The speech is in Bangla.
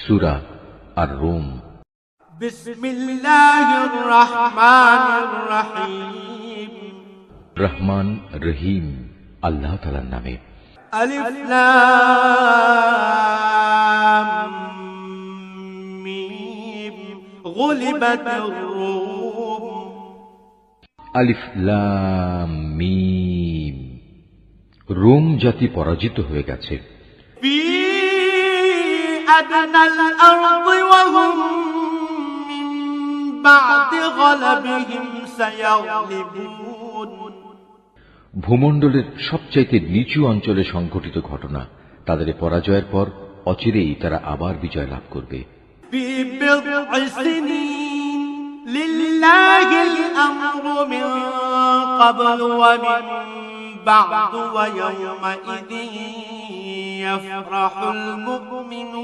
সূরা আর-রুম। বিসমিল্লাহির রহমানির রহিম। রহমান রহিম আল্লাহ তাআলার নামে। আলিফ লাম মিম গুলিবাতির রুম। আলিফ লাম মিম, রোম জাতি পরাজিত হয়ে গেছে। ফি আদনাল আরদি ওয়া হুম মিন বা'দি গলাবিহিম সায়াগলিবুন। ভূমণ্ডলের সবচাইতে নিচু অঞ্চলে সংঘটিত ঘটনা, তাদের পরাজয়ের পর অচিরেই তারা আবার বিজয় লাভ করবে। ফি বিদ'i সিনিন লিল্লাহিল আমরু মিন ক্বাবলু ওয়া মিন বা'দু ওয়া ইয়াওমাইযিন ইয়াফরাহুল মুমিনুন।